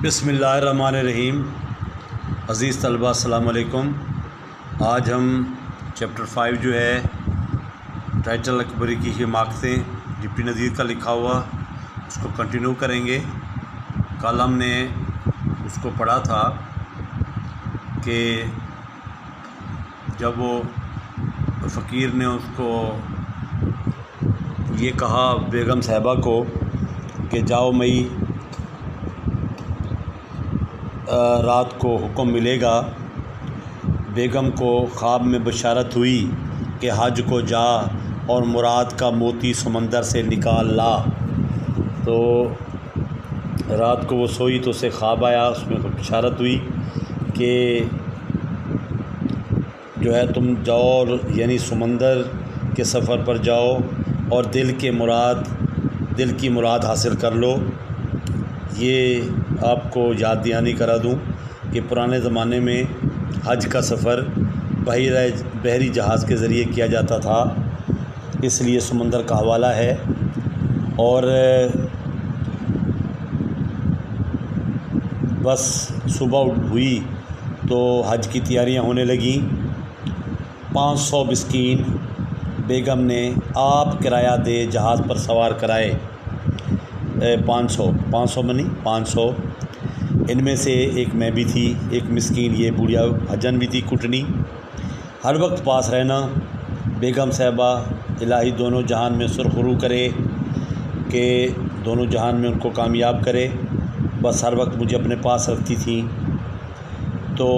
بسم اللہ الرحمن الرحیم۔ عزیز طلبہ السلام علیکم۔ آج ہم چیپٹر 5 جو ہے ٹائٹل اکبری کی حماقتیں ڈپٹی نذیر کا لکھا ہوا اس کو کنٹینیو کریں گے۔ کل ہم نے اس کو پڑھا تھا کہ جب وہ فقیر نے اس کو یہ کہا بیگم صاحبہ کو کہ جاؤ مئی رات کو حکم ملے گا، بیگم کو خواب میں بشارت ہوئی کہ حج کو جا اور مراد کا موتی سمندر سے نکال لا۔ تو رات کو وہ سوئی تو اسے خواب آیا، اس میں بشارت ہوئی کہ جو ہے تم جاؤ اور یعنی سمندر کے سفر پر جاؤ اور دل کی مراد حاصل کر لو۔ یہ آپ کو یاد دہانی کرا دوں کہ پرانے زمانے میں حج کا سفر بحری جہاز کے ذریعے کیا جاتا تھا، اس لیے سمندر کا حوالہ ہے۔ اور بس صبح ہوئی تو حج کی تیاریاں ہونے لگیں۔ 500 مسکین بیگم نے آپ کرایہ دے جہاز پر سوار کرائے۔ 500 میں نہیں 500، ان میں سے ایک میں بھی تھی، ایک مسکین یہ بوڑھیا حجن بھی تھی کٹنی۔ ہر وقت پاس رہنا، بیگم صاحبہ الہی دونوں جہان میں سرخرو کرے کہ دونوں جہان میں ان کو کامیاب کرے، بس ہر وقت مجھے اپنے پاس رکھتی تھیں۔ تو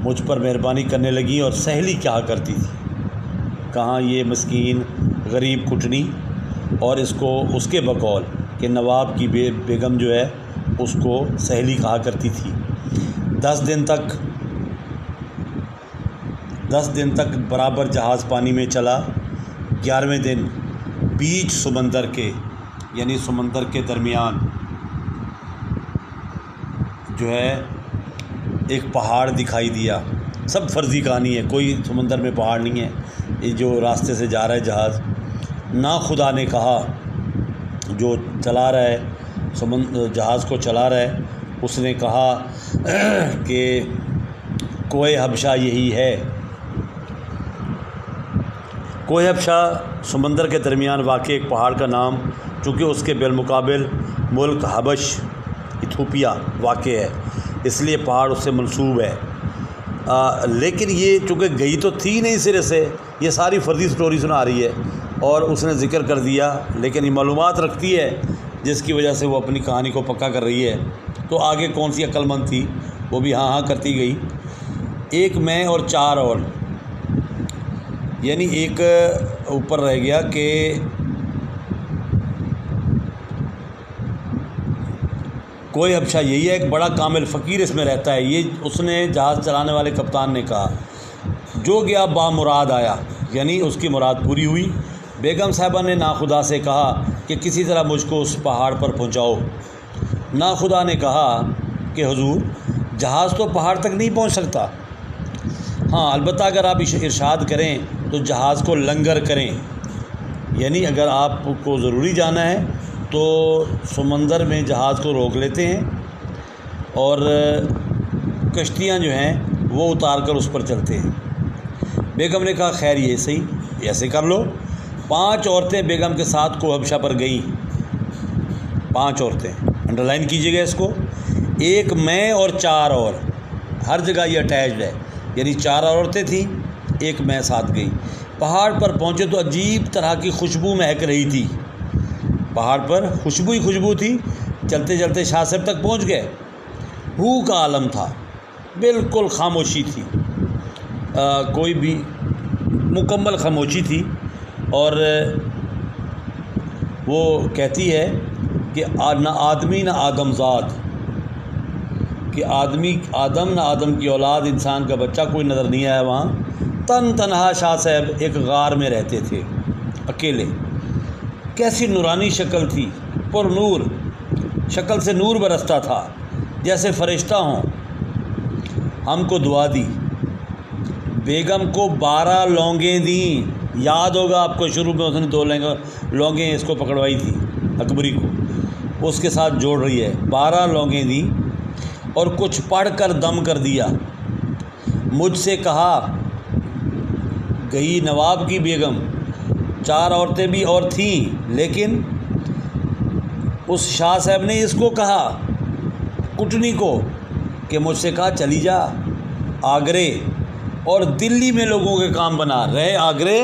مجھ پر مہربانی کرنے لگی اور سہیلی کیا کرتی تھی، کہاں یہ مسکین غریب کٹنی، اور اس کے بقول کہ نواب کی بیگم جو ہے اس کو سہیلی کہا کرتی تھی۔ 10 دن تک برابر جہاز پانی میں چلا۔ 11ویں دن بیچ سمندر کے یعنی سمندر کے درمیان جو ہے ایک پہاڑ دکھائی دیا۔ سب فرضی کہانی ہے، کوئی سمندر میں پہاڑ نہیں ہے، یہ جو راستے سے جا رہا ہے جہاز۔ خدا نے کہا، جو چلا رہا ہے جہاز کو چلا رہا ہے، اس نے کہا کہ کوہ حبشہ یہی ہے۔ کوہ حبشہ سمندر کے درمیان واقع ایک پہاڑ کا نام، چونکہ اس کے بالمقابل ملک حبش ایتھوپیا واقع ہے، اس لیے پہاڑ اس سے منسوب ہے۔ لیکن یہ چونکہ گئی تو تھی نہیں سرے سے، یہ ساری فرضی سٹوری سنا رہی ہے اور اس نے ذکر کر دیا، لیکن یہ معلومات رکھتی ہے جس کی وجہ سے وہ اپنی کہانی کو پکا کر رہی ہے۔ تو آگے کون سی عقل مند تھی، وہ بھی ہاں کرتی گئی۔ ایک میں اور 4 اور، یعنی ایک اوپر رہ گیا کہ کوئی حبشہ یہی ہے، ایک بڑا کامل فقیر اس میں رہتا ہے۔ یہ اس نے جہاز چلانے والے کپتان نے کہا، جو گیا با مراد آیا، یعنی اس کی مراد پوری ہوئی۔ بیگم صاحبہ نے ناخدا سے کہا کہ کسی طرح مجھ کو اس پہاڑ پر پہنچاؤ۔ ناخدا نے کہا کہ حضور جہاز تو پہاڑ تک نہیں پہنچ سکتا، ہاں البتہ اگر آپ ارشاد کریں تو جہاز کو لنگر کریں، یعنی اگر آپ کو ضروری جانا ہے تو سمندر میں جہاز کو روک لیتے ہیں اور کشتیاں جو ہیں وہ اتار کر اس پر چلتے ہیں۔ بیگم نے کہا خیر یہ صحیح، ایسے کر لو۔ 5 عورتیں بیگم کے ساتھ کوہ حبشہ پر گئیں۔ 5 عورتیں، انڈرلائن کیجیے گا اس کو، ایک میں اور 4 اور، ہر جگہ یہ اٹیچڈ ہے، یعنی 4 عورتیں تھیں، ایک میں ساتھ گئی۔ پہاڑ پر پہنچے تو عجیب طرح کی خوشبو مہک رہی تھی، پہاڑ پر خوشبو ہی خوشبو تھی۔ چلتے چلتے شاہ صاحب تک پہنچ گئے۔ ہو کا عالم تھا، بالکل خاموشی تھی، کوئی بھی مکمل خاموشی تھی۔ اور وہ کہتی ہے کہ نہ آدمی نہ آدم زاد، کہ آدم نہ آدم کی اولاد، انسان کا بچہ کوئی نظر نہیں آیا وہاں۔ تنہا شاہ صاحب ایک غار میں رہتے تھے اکیلے۔ کیسی نورانی شکل تھی، پر نور، شکل سے نور برستا تھا جیسے فرشتہ ہوں۔ ہم کو دعا دی، بیگم کو 12 لونگیں دیں، یاد ہوگا آپ کو، شروع میں اس نے 2 لونگیں اس کو پکڑوائی تھی اکبری کو، اس کے ساتھ جوڑ رہی ہے، 12 لونگیں دیں اور کچھ پڑھ کر دم کر دیا۔ مجھ سے کہا گئی نواب کی بیگم، 4 عورتیں بھی اور تھیں، لیکن اس شاہ صاحب نے اس کو کہا کٹنی کو کہ مجھ سے کہا چلی جا آگرے اور دلی میں لوگوں کے کام بنا رہے، آگرے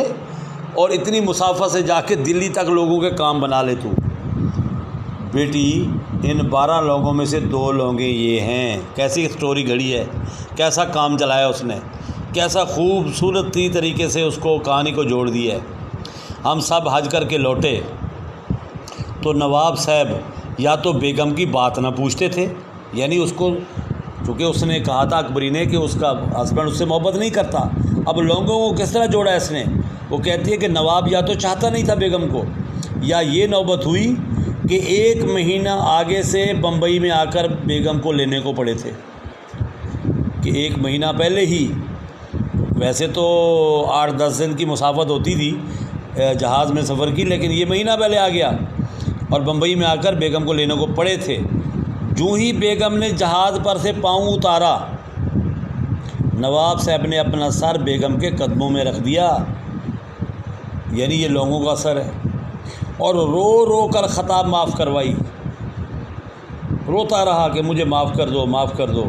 اور اتنی مسافت سے جا کے دلی تک لوگوں کے کام بنا لے تو۔ بیٹی ان 12 لوگوں میں سے 2 لونگیں یہ ہیں۔ کیسی سٹوری گھڑی ہے، کیسا کام چلایا اس نے، کیسا خوبصورتی طریقے سے اس کو کہانی کو جوڑ دیا ہے۔ ہم سب حج کر کے لوٹے تو نواب صاحب یا تو بیگم کی بات نہ پوچھتے تھے، یعنی اس کو چونکہ اس نے کہا تھا اکبری نے کہ اس کا ہسبینڈ اس سے محبت نہیں کرتا، اب لونگوں کو کس طرح جوڑا ہے اس نے؟ وہ کہتی ہے کہ نواب یا تو چاہتا نہیں تھا بیگم کو، یا یہ نوبت ہوئی کہ 1 مہینہ آگے سے بمبئی میں آ کر بیگم کو لینے کو پڑے تھے، کہ 1 مہینہ پہلے ہی، ویسے تو 8-10 دن کی مسافت ہوتی تھی جہاز میں سفر کی، لیکن یہ مہینہ پہلے آ گیا اور بمبئی میں آ کر بیگم کو لینے کو پڑے تھے۔ جو ہی بیگم نے جہاز پر سے پاؤں اتارا، نواب صاحب نے اپنا سر بیگم کے قدموں میں رکھ دیا، یعنی یہ لوگوں کا سر ہے، اور رو رو کر خطا معاف کروائی، روتا رہا کہ مجھے معاف کر دو، معاف کر دو۔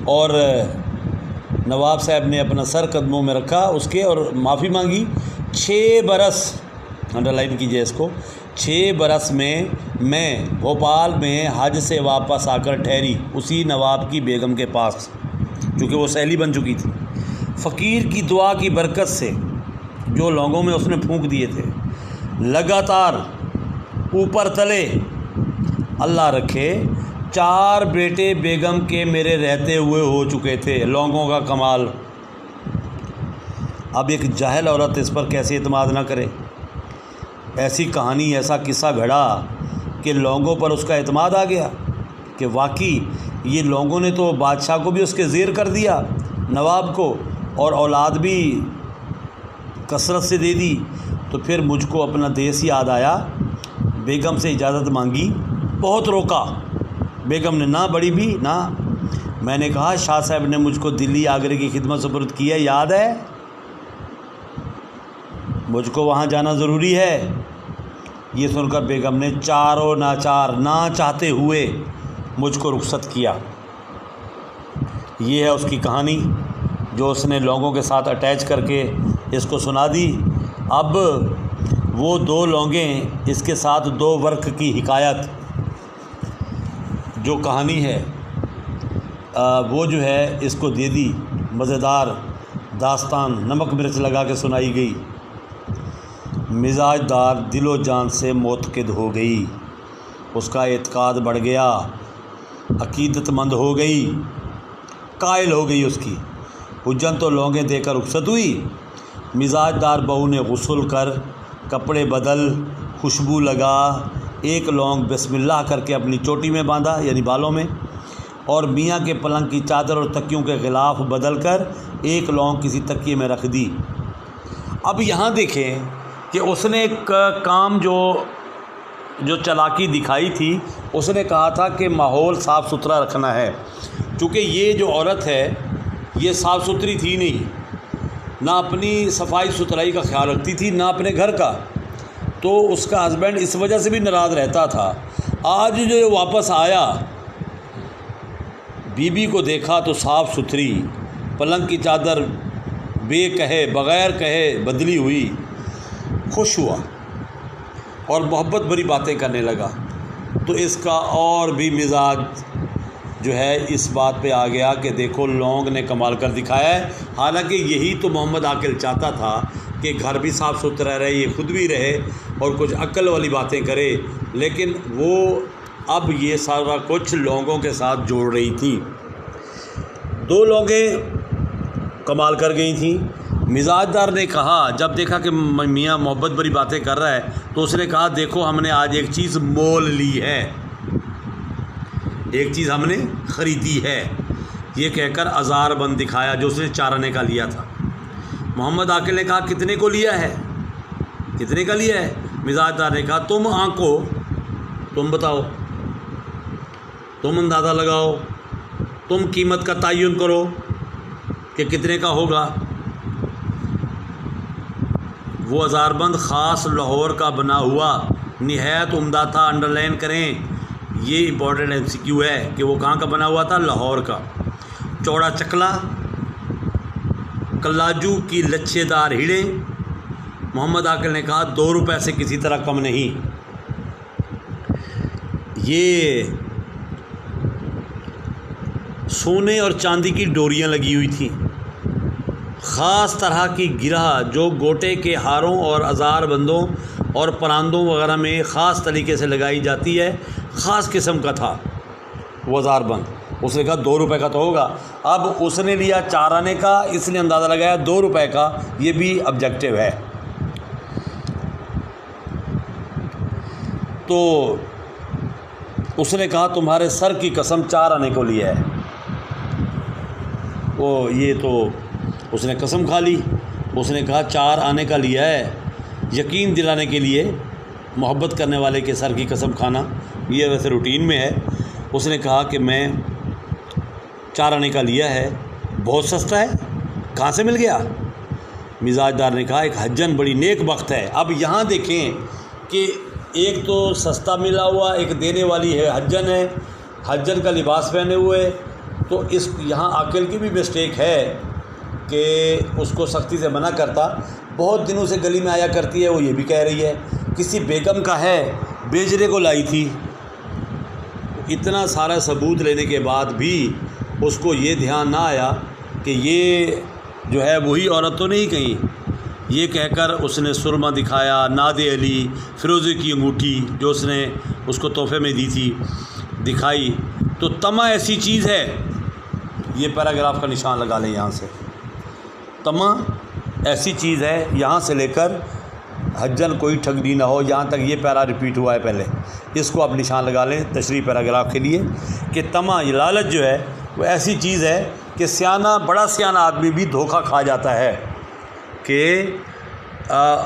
اور نواب صاحب نے اپنا سر قدموں میں رکھا اس کے اور معافی مانگی۔ 6 برس، انڈرلائن کیجئے اس کو، 6 برس میں بھوپال میں حج سے واپس آ کر ٹھہری اسی نواب کی بیگم کے پاس، چونکہ وہ سہیلی بن چکی تھی۔ فقیر کی دعا کی برکت سے جو لوگوں میں اس نے پھونک دیے تھے، لگاتار اوپر تلے، اللہ رکھے 4 بیٹے بیگم کے میرے رہتے ہوئے ہو چکے تھے۔ لوگوں کا کمال! اب ایک جاہل عورت اس پر کیسے اعتماد نہ کرے؟ ایسی کہانی، ایسا قصہ گھڑا کہ لوگوں پر اس کا اعتماد آ گیا کہ واقعی یہ لوگوں نے تو بادشاہ کو بھی اس کے زیر کر دیا، نواب کو، اور اولاد بھی کثرت سے دے دی۔ تو پھر مجھ کو اپنا دیس یاد آیا، بیگم سے اجازت مانگی، بہت روکا، بیگم نے نہ بڑی بھی نہ۔ میں نے کہا شاہ صاحب نے مجھ کو دلی آگرے کی خدمت سپرد کی ہے، یاد ہے؟ مجھ کو وہاں جانا ضروری ہے۔ یہ سن کر بیگم نے چاروں ناچار، نہ چاہتے ہوئے مجھ کو رخصت کیا۔ یہ ہے اس کی کہانی جو اس نے لوگوں کے ساتھ اٹیچ کر کے اس کو سنا دی۔ اب وہ 2 لونگیں، اس کے ساتھ 2 ورق کی حکایت جو کہانی ہے وہ جو ہے اس کو دے دی، مزیدار داستان نمک مرچ لگا کے سنائی گئی۔ مزاج دار دل و جان سے معتقد ہو گئی، اس کا اعتقاد بڑھ گیا، عقیدت مند ہو گئی، قائل ہو گئی اس کی۔ حجن تو لونگیں دے کر رخصت ہوئی۔ مزاج دار بہو نے غسل کر، کپڑے بدل، خوشبو لگا، 1 لونگ بسم اللہ کر کے اپنی چوٹی میں باندھا، یعنی بالوں میں، اور میاں کے پلنگ کی چادر اور تکیوں کے غلاف بدل کر 1 لونگ کسی تکیے میں رکھ دی۔ اب یہاں دیکھیں کہ اس نے ایک کام جو چالاکی دکھائی تھی، اس نے کہا تھا کہ ماحول صاف ستھرا رکھنا ہے، چونکہ یہ جو عورت ہے یہ صاف ستھری تھی نہیں، نہ اپنی صفائی ستھرائی کا خیال رکھتی تھی، نہ اپنے گھر کا، تو اس کا ہسبینڈ اس وجہ سے بھی ناراض رہتا تھا۔ آج جو واپس آیا، بیوی کو دیکھا تو صاف ستھری، پلنگ کی چادر بے کہے، بغیر کہے بدلی ہوئی، خوش ہوا اور محبت بھری باتیں کرنے لگا، تو اس کا اور بھی مزاج جو ہے اس بات پہ آ گیا کہ دیکھو لونگ نے کمال کر دکھایا ہے۔ حالانکہ یہی تو محمد عاقل چاہتا تھا کہ گھر بھی صاف ستھرا رہے، یہ خود بھی رہے اور کچھ عقل والی باتیں کرے، لیکن وہ اب یہ سارا کچھ لونگوں کے ساتھ جوڑ رہی تھی۔ 2 لونگیں کمال کر گئی تھیں۔ مزاج دار نے کہا، جب دیکھا کہ میاں محبت بھری باتیں کر رہا ہے، تو اس نے کہا دیکھو ہم نے آج ایک چیز مول لی ہے، ایک چیز ہم نے خریدی ہے، یہ کہہ کر ہزار بند دکھایا جو اس نے 4 آنے کا لیا تھا۔ محمد عاقل نے کہا کتنے کو لیا ہے؟ کتنے کا لیا ہے؟ مزاج دار نے کہا تم آنکو، تم بتاؤ، تم اندازہ لگاؤ، تم قیمت کا تعین کرو کہ کتنے کا ہوگا۔ وہ ہزار بند خاص لاہور کا بنا ہوا نہایت عمدہ تھا، انڈر لائن کریں، یہ امپورٹنٹ MCQ ہے کہ وہ کہاں کا بنا ہوا تھا، لاہور کا۔ چوڑا چکلا، کلاجو کی لچھے دار ہیڑیں۔ محمد عاقل نے کہا 2 روپے سے کسی طرح کم نہیں۔ یہ سونے اور چاندی کی ڈوریاں لگی ہوئی تھیں، خاص طرح کی گرہ جو گوٹے کے ہاروں اور ہزار بندوں اور پراندوں وغیرہ میں خاص طریقے سے لگائی جاتی ہے، خاص قسم کا تھا وہ ہزار بند۔ اس نے کہا 2 روپے کا تو ہوگا۔ اب اس نے لیا 4 آنے کا، اس نے اندازہ لگایا 2 روپے کا، یہ بھی آبجیکٹیو ہے۔ تو اس نے کہا تمہارے سر کی قسم 4 آنے کو لیا ہے۔ یہ تو اس نے قسم کھا لی۔ اس نے کہا 4 آنے کا لیا ہے۔ یقین دلانے کے لیے محبت کرنے والے کے سر کی قسم کھانا یہ ویسے روٹین میں ہے۔ اس نے کہا کہ میں 4 آنے کا لیا ہے، بہت سستا ہے، کہاں سے مل گیا؟ مزاج دار نے کہا ایک حجن بڑی نیک بخت ہے۔ اب یہاں دیکھیں کہ ایک تو سستا ملا ہوا، ایک دینے والی ہے حجن ہے، حجن کا لباس پہنے ہوئے، تو اس یہاں عاقل کی بھی مسٹیک ہے کہ اس کو سختی سے منع کرتا۔ بہت دنوں سے گلی میں آیا کرتی ہے، وہ یہ بھی کہہ رہی ہے کسی بیگم کا ہے، بیچنے کو لائی تھی۔ اتنا سارا ثبوت لینے کے بعد بھی اس کو یہ دھیان نہ آیا کہ یہ جو ہے وہی عورت تو نہیں کہیں۔ یہ کہہ کر اس نے سرما دکھایا، ناد علی، فیروزے کی انگوٹھی جو اس نے اس کو تحفے میں دی تھی دکھائی۔ تو طمع ایسی چیز ہے، یہ پیراگراف کا نشان لگا لیں یہاں سے، طمع ایسی چیز ہے، یہاں سے لے کر حجن کوئی ٹھگنی نہ ہو، یہاں تک یہ پیرا ریپیٹ ہوا ہے پہلے، اس کو آپ نشان لگا لیں تشریح پیراگراف کے لیے کہ طمع، یہ لالچ جو ہے وہ ایسی چیز ہے کہ سیانہ، بڑا سیانہ آدمی بھی دھوکہ کھا جاتا ہے۔ کہ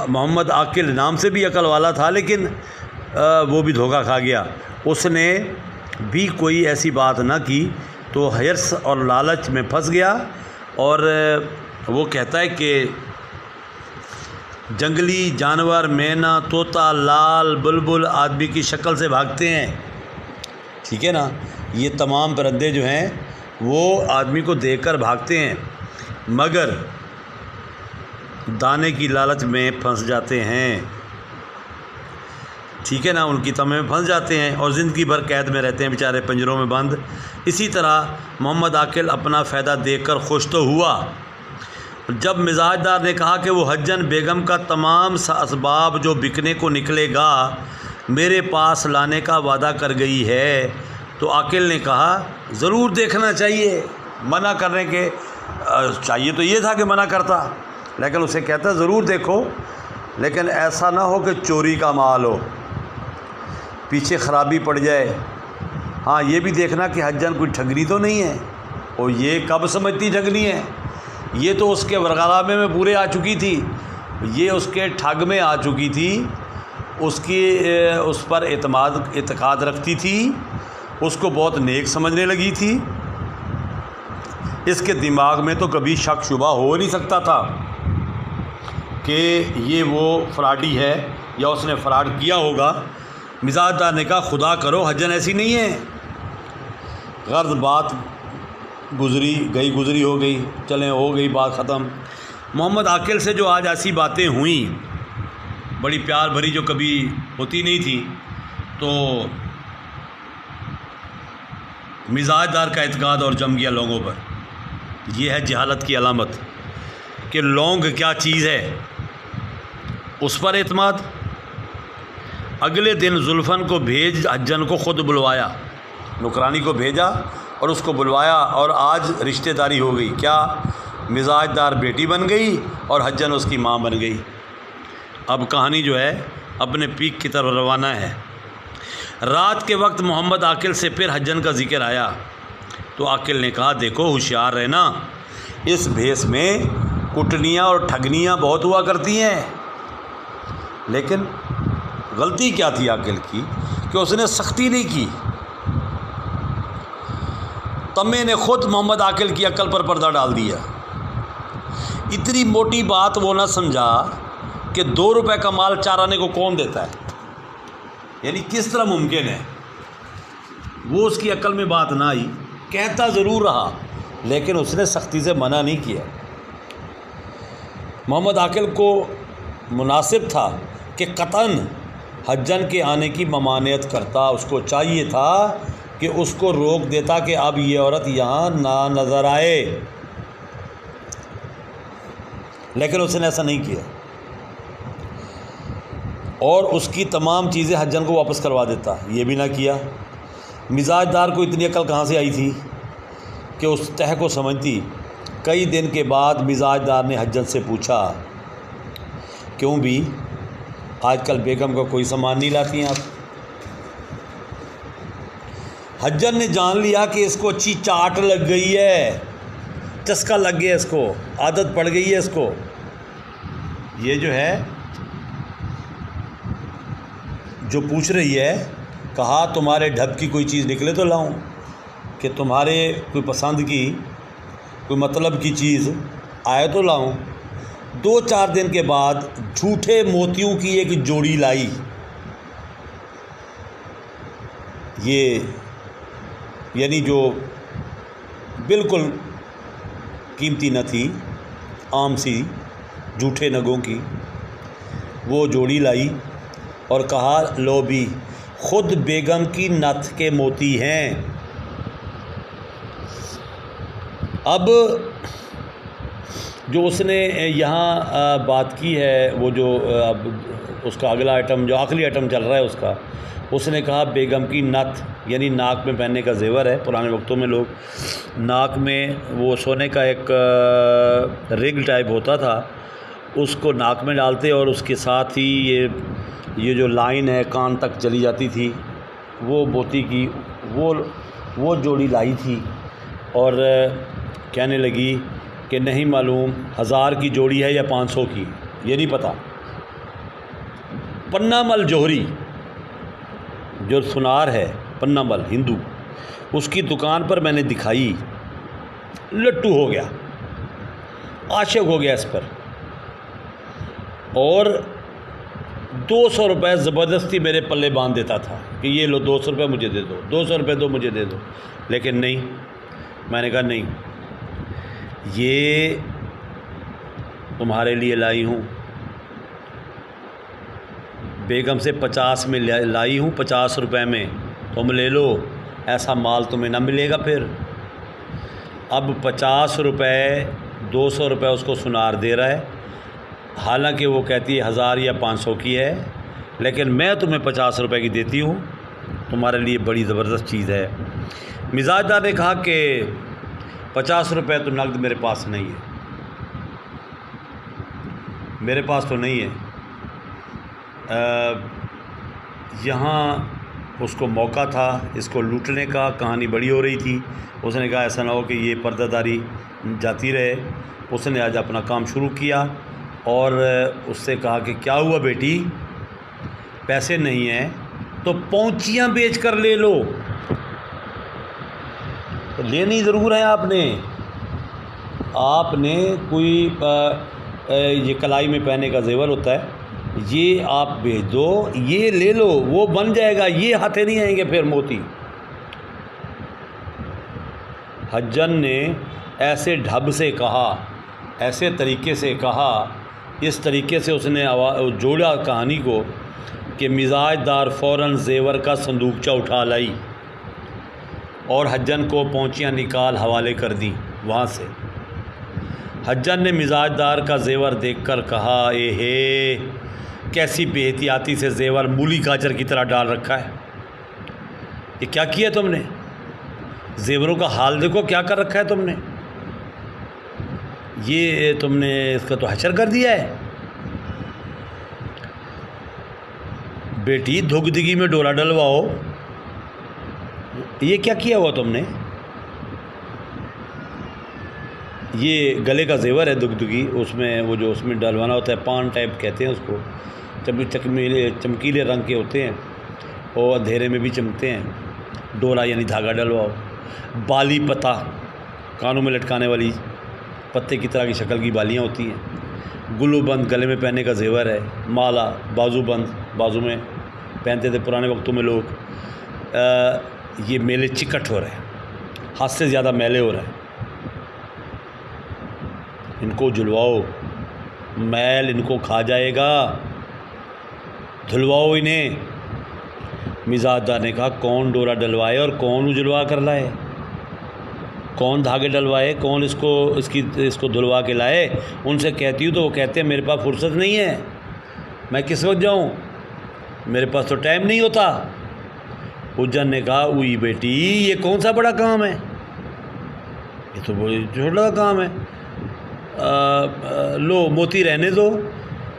محمد عاقل نام سے بھی عقل والا تھا لیکن وہ بھی دھوکہ کھا گیا، اس نے بھی کوئی ایسی بات نہ کی تو حرص اور لالچ میں پھنس گیا۔ اور وہ کہتا ہے کہ جنگلی جانور، مینا، طوطا، لال، بلبل آدمی کی شکل سے بھاگتے ہیں، ٹھیک ہے نا، یہ تمام پرندے جو ہیں وہ آدمی کو دیکھ کر بھاگتے ہیں، مگر دانے کی لالچ میں پھنس جاتے ہیں، ٹھیک ہے نا، ان کی طمع میں پھنس جاتے ہیں اور زندگی بھر قید میں رہتے ہیں بیچارے، پنجروں میں بند۔ اسی طرح محمد عاقل اپنا فائدہ دیکھ کر خوش تو ہوا۔ جب مزاج دار نے کہا کہ وہ حجن بیگم کا تمام اسباب جو بکنے کو نکلے گا میرے پاس لانے کا وعدہ کر گئی ہے، تو عاقل نے کہا ضرور دیکھنا چاہیے، منع کرنے کے چاہیے تو یہ تھا کہ منع کرتا، لیکن اسے کہتا ضرور دیکھو، لیکن ایسا نہ ہو کہ چوری کا مال ہو، پیچھے خرابی پڑ جائے۔ ہاں یہ بھی دیکھنا کہ حجن کوئی ٹھگنی تو نہیں ہے، اور یہ کب سمجھتی ٹھگنی ہے، یہ تو اس کے ورغلابے میں پورے آ چکی تھی، یہ اس کے ٹھگ میں آ چکی تھی، اس پر اعتقاد رکھتی تھی، اس کو بہت نیک سمجھنے لگی تھی، اس کے دماغ میں تو کبھی شک شبہ ہو نہیں سکتا تھا کہ یہ وہ فراڈی ہے یا اس نے فراڈ کیا ہوگا۔ مزاج دار نے کہا خدا کرو حجن ایسی نہیں ہے۔ غرض بات گزری ہو گئی، چلیں ہو گئی بات ختم۔ محمد عاقل سے جو آج ایسی باتیں ہوئیں بڑی پیار بھری جو کبھی ہوتی نہیں تھی، تو مزاج دار کا اعتقاد اور جم گیا لونگوں پر۔ یہ ہے جہالت کی علامت کہ لونگ کیا چیز ہے، اس پر اعتماد۔ اگلے دن زلفن کو بھیج حجن کو خود بلوایا، نوکرانی کو بھیجا اور اس کو بلوایا، اور آج رشتہ داری ہو گئی۔ کیا؟ مزاج دار بیٹی بن گئی اور حجن اس کی ماں بن گئی۔ اب کہانی جو ہے اپنے پیک کی طرف روانہ ہے۔ رات کے وقت محمد عاقل سے پھر حجن کا ذکر آیا تو عاقل نے کہا دیکھو ہوشیار رہنا، اس بھیس میں کٹنیاں اور ٹھگنیاں بہت ہوا کرتی ہیں، لیکن غلطی کیا تھی عاقل کی کہ اس نے سختی نہیں کی. تمے نے خود محمد عاقل کی عقل پر پردہ ڈال دیا. اتنی موٹی بات وہ نہ سمجھا کہ 2 روپے کا مال 4 آنے کو کون دیتا ہے، یعنی کس طرح ممکن ہے. وہ اس کی عقل میں بات نہ آئی، کہتا ضرور رہا لیکن اس نے سختی سے منع نہیں کیا. محمد عاقل کو مناسب تھا کہ قطعاً حجن کے آنے کی ممانعت کرتا. اس کو چاہیے تھا کہ اس کو روک دیتا کہ اب یہ عورت یہاں نہ نظر آئے، لیکن اس نے ایسا نہیں کیا اور اس کی تمام چیزیں حجن کو واپس کروا دیتا. یہ بھی نہ کیا. مزاج دار کو اتنی عقل کہاں سے آئی تھی کہ اس تہ کو سمجھتی. کئی دن کے بعد مزاج دار نے حجن سے پوچھا، کیوں بھی آج کل بیگم کا کوئی سامان نہیں لاتی ہیں آپ؟ حجن نے جان لیا کہ اس کو اچھی چاٹ لگ گئی ہے، چسکا لگ گیا، اس کو عادت پڑ گئی ہے اس کو. یہ جو ہے جو پوچھ رہی ہے، کہا تمہارے ڈھب کی کوئی چیز نکلے تو لاؤں، کہ تمہارے کوئی پسند کی کوئی مطلب کی چیز آئے تو لاؤں. 2-4 دن کے بعد جھوٹے موتیوں کی ایک جوڑی لائی. یہ یعنی جو بالکل قیمتی نہ تھی، عام سی جھوٹے نگوں کی وہ جوڑی لائی اور کہا لو بھی خود بیگم کی نتھ کے موتی ہیں. اب جو اس نے یہاں بات کی ہے، وہ جو اب اس کا اگلا آئٹم جو آخری آئٹم چل رہا ہے اس کا، اس نے کہا بیگم کی نتھ یعنی ناک میں پہننے کا زیور ہے. پرانے وقتوں میں لوگ ناک میں وہ سونے کا ایک رنگ ٹائپ ہوتا تھا، اس کو ناک میں ڈالتے اور اس کے ساتھ ہی یہ جو لائن ہے کان تک چلی جاتی تھی، وہ موتی کی وہ جوڑی لائی تھی. اور کہنے لگی کہ نہیں معلوم 1000 کی جوڑی ہے یا 500 کی، یہ نہیں پتہ. پنہ مل جوہری جو سنار ہے، پنہ مل ہندو، اس کی دکان پر میں نے دکھائی، لٹو ہو گیا، عاشق ہو گیا اس پر، اور 200 روپے زبردستی میرے پلے باندھ دیتا تھا کہ یہ لو 200 روپے مجھے دے دو، 200 روپے دو مجھے دے دو. لیکن نہیں، میں نے کہا نہیں، یہ تمہارے لیے لائی ہوں، بیگم سے 50 میں لائی ہوں، 50 روپے میں تم لے لو، ایسا مال تمہیں نہ ملے گا پھر. اب 50 روپے 200 روپے اس کو سنار دے رہا ہے، حالانکہ وہ کہتی ہے 1000 یا 500 کی ہے، لیکن میں تمہیں 50 روپے کی دیتی ہوں، تمہارے لیے بڑی زبردست چیز ہے. مزاج دار نے کہا کہ 50 روپے تو نقد میرے پاس نہیں ہے، میرے پاس تو نہیں ہے. یہاں اس کو موقع تھا اس کو لوٹنے کا، کہانی بڑی ہو رہی تھی. اس نے کہا ایسا نہ ہو کہ یہ پردہ داری جاتی رہے. اس نے آج اپنا کام شروع کیا اور اس سے کہا کہ کیا ہوا بیٹی، پیسے نہیں ہیں تو پونچیاں بیچ کر لے لو. لینی ضرور ہے آپ نے کوئی یہ کلائی میں پہننے کا زیور ہوتا ہے، یہ آپ بھیج دو، یہ لے لو، وہ بن جائے گا، یہ ہاتھے نہیں آئیں گے پھر موتی. حجن نے ایسے ڈھب سے کہا، ایسے طریقے سے کہا، اس طریقے سے اس نے جوڑا کہانی کو کہ مزاج دار فوراً زیور کا صندوقچہ اٹھا لائی اور حجن کو پونچیاں نکال حوالے کر دیں وہاں سے. حجن نے مزاج دار کا زیور دیکھ کر کہا اے ہے، کیسی بے احتیاطی سے زیور مولی گاجر کی طرح ڈال رکھا ہے، یہ کیا کیا تم نے؟ زیوروں کا حال دیکھو کیا کر رکھا ہے تم نے، یہ تم نے اس کا تو حشر کر دیا ہے. بیٹی دھگدگی میں ڈولا ڈلواؤ، یہ کیا کیا ہوا تم نے؟ یہ گلے کا زیور ہے دگدگی، اس میں وہ جو اس میں ڈلوانا ہوتا ہے، پان ٹائپ کہتے ہیں اس کو، چمکیلے رنگ کے ہوتے ہیں اور اندھیرے میں بھی چمکتے ہیں. ڈورا یعنی دھاگا ڈلواؤ. بالی پتہ کانوں میں لٹکانے والی پتے کی طرح کی شکل کی بالیاں ہوتی ہیں. گلو بند گلے میں پہننے کا زیور ہے. مالا بازو بند بازو میں پہنتے تھے پرانے وقتوں میں لوگ. یہ میلے چکٹ ہو رہے ہیں, حد سے زیادہ میلے ہو رہے ہیں. ان کو جلواؤ, میل ان کو کھا جائے گا, دھلواؤ انہیں. مزاج دار نے کہا کون ڈورا ڈلوائے اور کون اجلوا کر لائے, کون دھاگے ڈلوائے, کون اس کو دھلوا کے لائے. ان سے کہتی ہوں تو وہ کہتے ہیں میرے پاس فرصت نہیں ہے, میں کس وقت جاؤں, میرے پاس تو ٹائم نہیں ہوتا. حجت نے کہا اوئی بیٹی یہ کون سا بڑا کام ہے, یہ تو بہت چھوٹا کام ہے. لو موتی رہنے دو,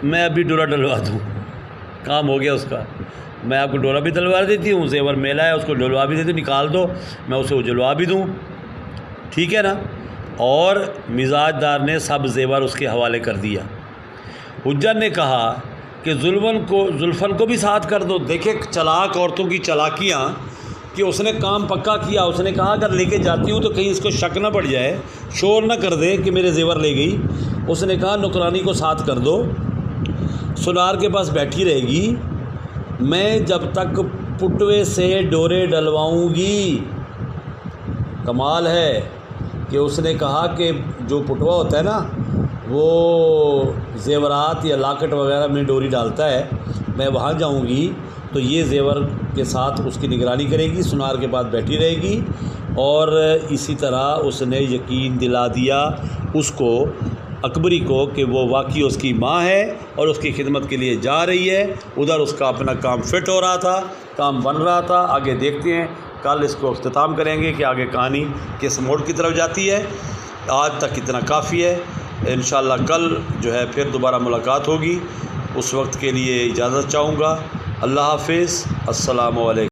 میں ابھی ڈورا ڈلوا دوں. کام ہو گیا اس کا. میں آپ کو ڈورا بھی ڈلوا دیتی ہوں, زیور میلہ ہے اس کو ڈلوا بھی دیتی ہوں, نکال دو میں اسے اجلوا بھی دوں. ٹھیک ہے نا. اور مزاج دار نے سب زیور اس کے حوالے کر دیا. حجت نے کہا کہ زلفن کو بھی ساتھ کر دو. دیکھیں چلاک عورتوں کی چالاکیاں کہ اس نے کام پکا کیا. اس نے کہا اگر لے کے جاتی ہوں تو کہیں اس کو شک نہ پڑ جائے, شور نہ کر دے کہ میرے زیور لے گئی. اس نے کہا نوکرانی کو ساتھ کر دو, سنار کے پاس بیٹھی رہے گی, میں جب تک پٹوے سے ڈورے ڈلواؤں گی. کمال ہے کہ اس نے کہا کہ جو پٹوا ہوتا ہے نا وہ زیورات یا لاکٹ وغیرہ میں ڈوری ڈالتا ہے, میں وہاں جاؤں گی تو یہ زیور کے ساتھ اس کی نگرانی کرے گی, سنار کے پاس بیٹھی رہے گی. اور اسی طرح اس نے یقین دلا دیا اس کو, اکبری کو, کہ وہ واقعی اس کی ماں ہے اور اس کی خدمت کے لیے جا رہی ہے. ادھر اس کا اپنا کام فٹ ہو رہا تھا, کام بن رہا تھا. آگے دیکھتے ہیں, کل اس کو اختتام کریں گے کہ آگے کہانی کس موڑ کی طرف جاتی ہے. آج تک اتنا کافی ہے. انشاءاللہ کل جو ہے پھر دوبارہ ملاقات ہوگی. اس وقت کے لیے اجازت چاہوں گا. اللہ حافظ. السلام علیکم.